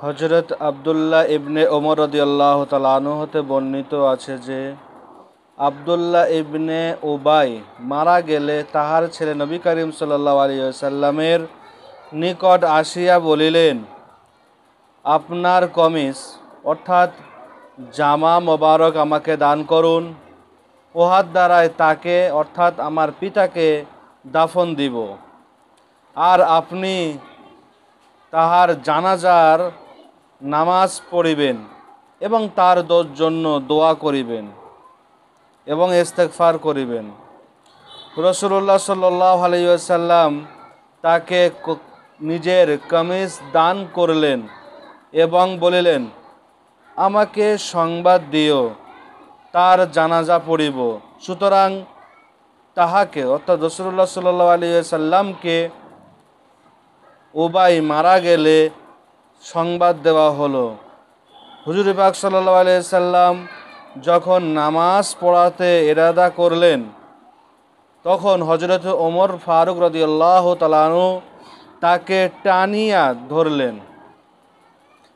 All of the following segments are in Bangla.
হযরত আব্দুল্লাহ ইবনে ওমর রাদিয়াল্লাহু তাআলা আনহু হতে বর্ণিত আছে যে আব্দুল্লাহ ইবনে উবাই মারা গেলে তাহার ছেলে নবী করিম সাল্লাল্লাহু আলাইহি ওয়াসাল্লামের নিকট আসিয়া বলিলেন, আপনার কমিস অর্থাৎ জামা মোবারক আমাকে দান করুন, উহার দ্বারায় তাকে অর্থাৎ আমার পিতাকে দাফন দিব, আর আপনি তাহার জানাজার নামাজ পড়িবেন এবং তার জন্য দোয়া করিবেন এবং ইস্তেগফার করিবেন। রাসূলুল্লাহ সাল্লাল্লাহু আলাইহি ওয়াসাল্লাম তাকে নিজের কামিজ দান করলেন এবং বলিলেন, আমাকে সংবাদ দিও, তার জানাজা পড়িব। সুতরাং তাহাকে অর্থাৎ রাসূলুল্লাহ সাল্লাল্লাহু আলাইহি ওয়াসাল্লামকে উবাই মারা গেলে সংবাদ দেওয়া হলো। হুজুর পাক সাল্লাল্লাহু আলাইহি সাল্লাম যখন নামাজ পড়াতে ইরাদা করলেন, তখন হযরত ওমর ফারুক রাদিয়াল্লাহু তাআলা আনহু তাকে টানিয়া ধরলেন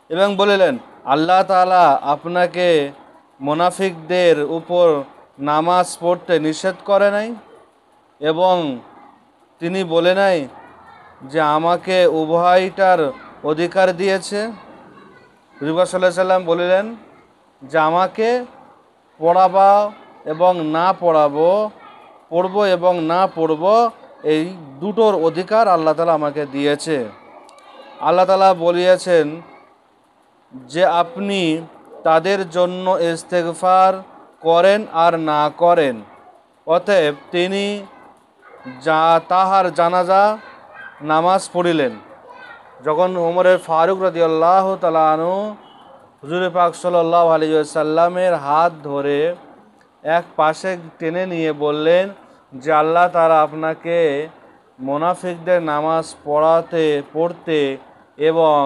এবং বলিলেন, আল্লাহ তাআলা আপনাকে মুনাফিকদের উপর নামাজ পড়তে নিষেধ করে নাই এবং তিনি বলে নাই যে আমাকে উভয়টার অধিকার দিয়েছে। রাসূলুল্লাহ সাল্লাল্লাহু আলাইহি সাল্লাম বলিলেন যে আমাকে পড়াবা এবং না পড়াবো, পড়ব এবং না পড়ব, এই দুটোর অধিকার আল্লাহ তাআলা আমাকে দিয়েছে। আল্লাহ তাআলা বলিয়েছেন যে আপনি তাদের জন্য ইস্তেগফার করেন আর না করেন। অতএব তিনি তাহার জানাজা নামাজ পড়িলেন। যখন ওমরে ফারুক রাদিয়াল্লাহু তাআলা আনহু হুজুর পাক সাল্লাল্লাহু আলাইহি ওয়াসাল্লামের হাত ধরে এক পাশে টেনে নিয়ে বললেন যে আল্লাহ তাআলা আপনাকে মুনাফিকদের নামাজ পড়তে এবং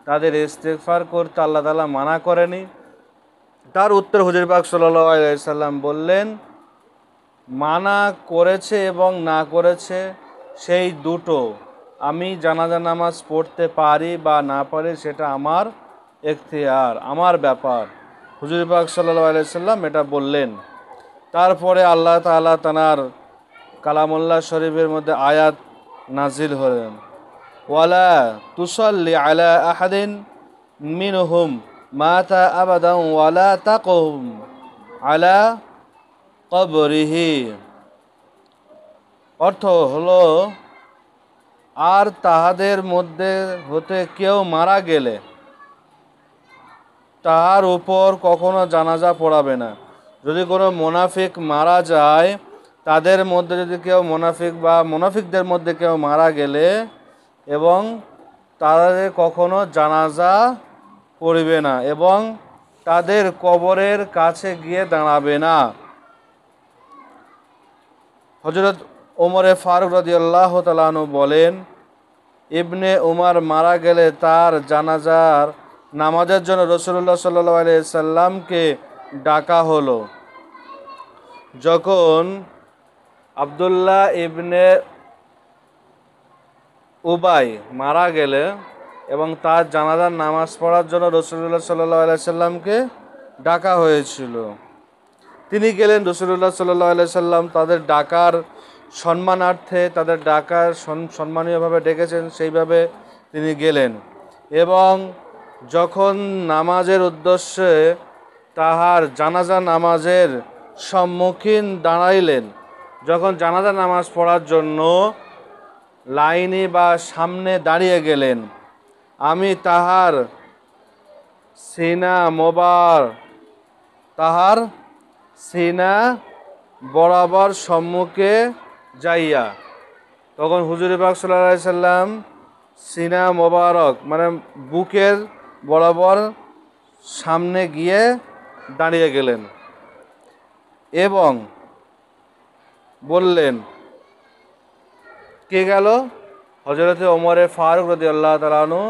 তাদের ইস্তেগফার করতে আল্লাহ তাআলা মানা করেনি। তার উত্তর হুজুর পাক সাল্লাল্লাহু আলাইহি ওয়াসাল্লাম বললেন, মানা করেছে এবং না করেছে সেই দুটো, আমি জানাজা নামাজ পড়তে পারি বা না পারি সেটা আমার এখতিয়ার, আমার ব্যাপার। হুজুর পাক সাল্লাল্লাহু আলাইহি ওয়াসাল্লাম এটা বললেন। তারপরে আল্লাহ তাআলা তানার কালামুল্লাহ শরীফের মধ্যে আয়াত নাজিল হলেন, ওয়ালা তুসাল্লি আলা আহাদিন মিনহুম মাতা আবাদান ওয়ালা তাকুম আলা কবরিহি। অর্থ হলো, আর তাহাদের মধ্যে হতে কেউ মারা গেলে তাহার উপর কখনো জানাজা পড়াবে না। যদি কোনো মুনাফিক মারা যায়, তাদের মধ্যে যদি কেউ মুনাফিকদের মধ্যে কেউ মারা গেলে এবং তাদের কখনো জানাজা পড়িবে না এবং তাদের কবরের কাছে গিয়ে দাঁড়াবে না। হযরত ওমরে ফারুক রাদিয়াল্লাহু তাআলা আনহু বলেন, ইবনে উমর মারা গেলে তার জানাজার নামাজের জন্য রাসূলুল্লাহ সাল্লাল্লাহু আলাইহি সাল্লামকে ডাকা হলো। যখন আব্দুল্লাহ ইবনে উবাই মারা গেলে এবং তার জানাজার নামাজ পড়ার জন্য রাসূলুল্লাহ সাল্লাল্লাহু আলাইহি সাল্লামকে ডাকা হয়েছিল, তিনি গেলেন। রাসূলুল্লাহ সাল্লাল্লাহু আলাইহি সাল্লাম তাদের ডাকার সম্মানার্থে, তাদের ডাকার সম্মানীয়ভাবে ডেকেছেন, সেইভাবে তিনি গেলেন এবং যখন নামাজের উদ্দেশ্যে তাহার জানাজা নামাজের সম্মুখীন দাঁড়াইলেন, যখন জানাজা নামাজ পড়ার জন্য লাইনে বা সামনে দাঁড়িয়ে গেলেন, আমি তাহার সিনা বরাবর সম্মুখে যাইয়া, তখন হুজুর পাক সাল্লাল্লাহু আলাইহি সাল্লাম সিনা মোবারক মানে বুকের বরাবর সামনে গিয়ে দাঁড়িয়ে গেলেন এবং বললেন, কে গেল? হযরত ওমরে ফারুক রাদিয়াল্লাহু তাআলা আনহু।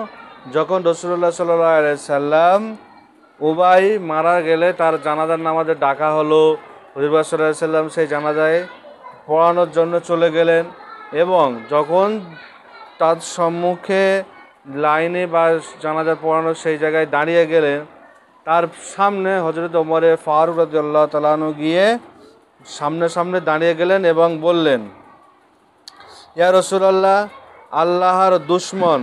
যখন রাসূলুল্লাহ সাল্লাল্লাহু আলাইহি সাল্লাম উবাই মারা গেলে তার জানাজার নামাজে ডাকা হলো, হুজুর পাক সাল্লাল্লাহু আলাইহি সাল্লাম সেই জানাজায় পড়ানোর জন্য চলে গেলেন এবং যখন তার সম্মুখে লাইনে বা জানাজা পড়ানো সেই জায়গায় দাঁড়িয়ে গেলেন, তার সামনে হযরত ওমর ফারুক রাদিয়াল্লাহু তাআলা আনহু গিয়ে সামনে সামনে দাঁড়িয়ে গেলেন এবং বললেন, ইয়া রাসূলুল্লাহ, আল্লাহর দুশমন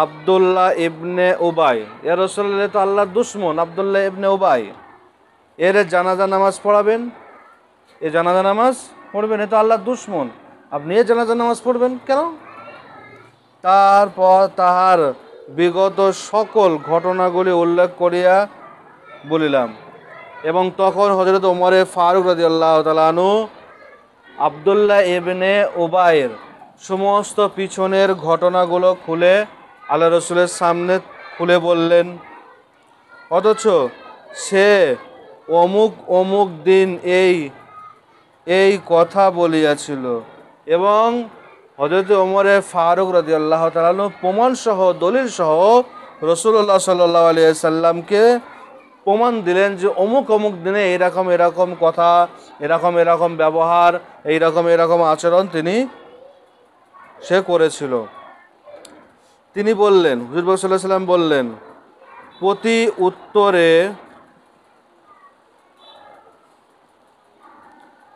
আব্দুল্লাহ ইবনে উবাই, ইয়া রাসূলুল্লাহ, তো আল্লাহর দুশমন আব্দুল্লাহ ইবনে উবাই, এর জানাজা নামাজ পড়াবেন, এ জানাজা নামাজ পড়বেন, এ তো আল্লাহর দুশমন, আপনি এ জানাজা নামাজ পড়বেন কেন? তারপর তাহার বিগত সকল ঘটনাগুলি উল্লেখ করিয়া বলিলাম, এবং তখন হযরত ওমর ফারুক রাদিয়াল্লাহু তাআলা আনহু আব্দুল্লাহ ইবনে উবাইয়ের সমস্ত পিছনের ঘটনাগুলো খুলে আল্লাহ রসুলের সামনে খুলে বললেন, অথচ সে অমুক অমুক দিন এই এই কথা বলিয়াছিল, এবং হযরত ওমর ফারুক রাদিয়াল্লাহু তাআলা আনহু প্রমাণসহ দলিলসহ রাসূলুল্লাহ সাল্লাল্লাহু আলাইহি সাল্লামকে প্রমাণ দিলেন যে অমুক অমুক দিনে এরকম এরকম কথা, এরকম এরকম ব্যবহার, এইরকম এরকম আচরণ সে করেছিল। তিনি বললেন, হুজুর পাক সাল্লাল্লাহু আলাইহি সাল্লাম বললেন, প্রতি উত্তরে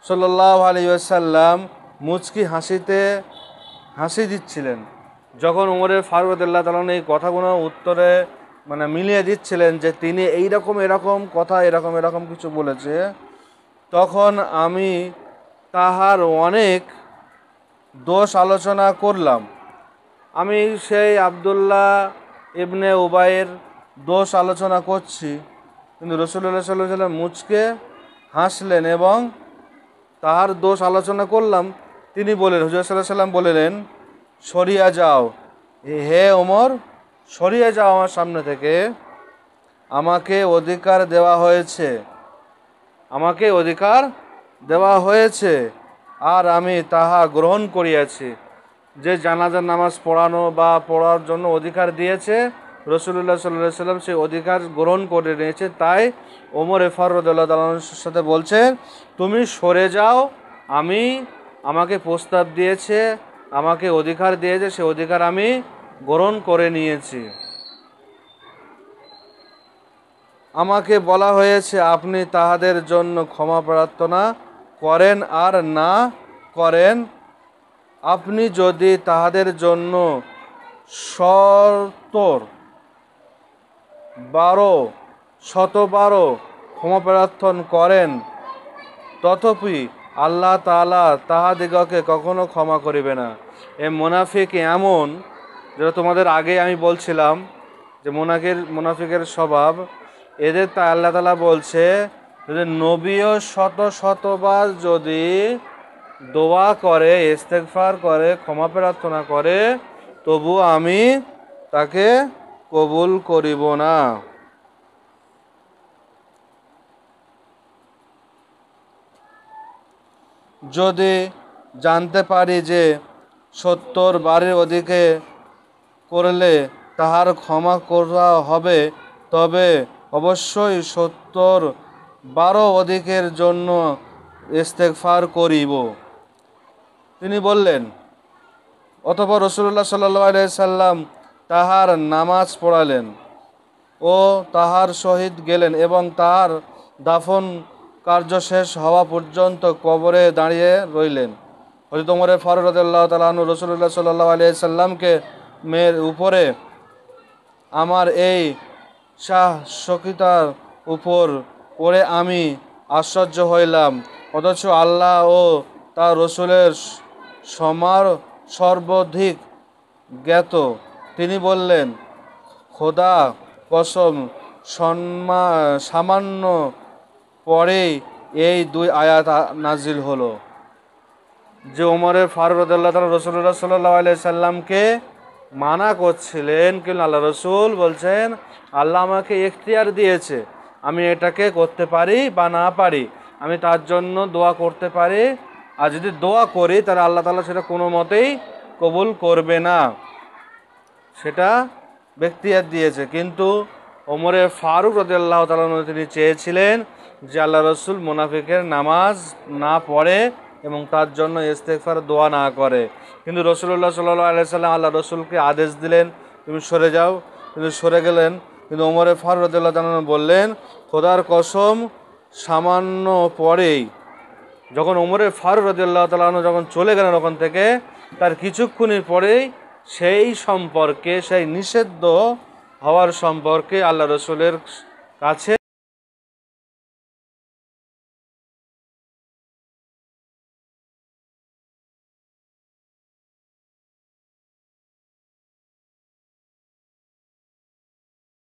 সাল্লাল্লাহু আলাইহি ওয়াসাল্লাম মুচকি হাসি দিচ্ছিলেন। যখন ওমর ফারুক রাদিয়াল্লাহু তাআলা এই কথাগুলো উত্তরে মিলিয়ে দিচ্ছিলেন যে তিনি এইরকম এরকম কথা এরকম এরকম কিছু বলেছে, তখন আমি তাহার অনেক দোষ আলোচনা করলাম। আমি সেই আব্দুল্লাহ ইবনে উবাইয়ের দোষ আলোচনা করছি, কিন্তু রাসূলুল্লাহ সাল্লাল্লাহু আলাইহি ওয়াসাল্লাম মুচকে হাসলেন এবং তাহার দোষ আলোচনা করলাম। তিনি বলেন, হুজুর সাল্লাল্লাহু আলাইহি ওয়াসাল্লাম বললেন, সরিয়া যাও, হে ওমর, সরিয়ে যাও আমার সামনে থেকে, আমাকে অধিকার দেওয়া হয়েছে, আমাকে অধিকার দেওয়া হয়েছে, আর আমি তাহা গ্রহণ করিয়াছি। যে জানাজার নামাজ পড়ানো বা পড়ার জন্য অধিকার দিয়েছে রাসূলুল্লাহ সাল্লাল্লাহু আলাইহি ওয়াসাল্লাম, সেই অধিকার গ্রহণ করে নিয়েছে। তাই ওমর ফারুক রাদিয়াল্লাহু তাআলার সাথে বলছেন, তুমি সরে যাও, আমাকে প্রস্তাব দিয়েছে, আমাকে অধিকার দিয়েছে, সে অধিকার আমি গ্রহণ করে নিয়েছি। আমাকে বলা হয়েছে আপনি তাহাদের জন্য ক্ষমা প্রার্থনা করেন আর না করেন, আপনি যদি তাহাদের জন্য 112 ক্ষমা প্রার্থনা করেন, তথাপি আল্লাহ তাআলা তাহাদিগকে কখনো ক্ষমা করিবে না। এ মুনাফিক এমন, যেটা তোমাদের আগে আমি বলছিলাম যে মুনাফিকের স্বভাব, এদের তা আল্লাহ তাআলা বলছে, যদি নবীও শতবার যদি দোয়া করে, ইস্তেগফার করে, ক্ষমা প্রার্থনা করে, তবু আমি তাকে কবুল করিব না। যদি জানতে পারি যে 70 বারের অধিকে করলে তাহার ক্ষমা করা হবে, তবে অবশ্যই 70 অধিকের জন্য ইস্তেগফার করিব। তিনি বললেন, অতঃপর রাসূলুল্লাহ সাল্লাল্লাহু আলাইহি সাল্লাম তাহার নামাজ পড়ালেন ও তাহার সহিত গেলেন, এবং তাহার দাফন কার্য শেষ হওয়া পর্যন্ত কবরে দাঁড়িয়ে রইলেন। হযরত ওমর ফারুক রাদিয়াল্লাহু তাআলা আনহু রাসূলুল্লাহ সাল্লাল্লাহু আলাইহি সাল্লামকে মেয়ের উপরে আমার এই শাহসকিতার উপর পড়ে আমি আশ্চর্য হইলাম, অথচ আল্লাহ ও তার রাসূলের সর্বাধিক জ্ঞাত। তিনি বললেন, খোদা কসম, সামান্য পরেই এই 2 আয়াত নাজিল হলো, যে ওমর ফারুক রাদিয়াল্লাহু তাআলা রাসূলুল্লাহ সাল্লাল্লাহু আলাইহি সাল্লামকে মানা করছিলেন, কিন্তু আল্লাহ রসুল বলছেন, আল্লাহ আমাকে এখতিয়ার দিয়েছে, আমি এটাকে করতে পারি বা না পারি, আমি তার জন্য দোয়া করতে পারি, আর যদি দোয়া করি তাহলে আল্লাহ তাআলা সেটা কোনো মতেই কবুল করবে না, সেটা এখতিয়ার দিয়েছে। কিন্তু ওমর ফারুক রাদিয়াল্লাহু তাআলা তিনি চেয়েছিলেন যে আল্লাহ রসুল মুনাফিকের নামাজ না পড়ে এবং তার জন্য ইস্তেগফার দোয়া না করে। কিন্তু রাসূলুল্লাহ সাল্লাল্লাহু আলাইহি সাল্লাম আল্লাহ রসুলকে আদেশ দিলেন, তুমি সরে যাও। কিন্তু সরে গেলেন। কিন্তু ওমরে ফারুক রাদিয়াল্লাহু তাআলা আনহু বললেন, খোদার কসম, সামান্য পরেই যখন ওমরে ফারুক রাদিয়াল্লাহু তাআলা আনহু যখন চলে গেলেন ওখান থেকে, তার কিছুক্ষণের পরেই সেই সম্পর্কে, সেই নিষিদ্ধ হওয়ার সম্পর্কে আল্লাহ রসুলের কাছে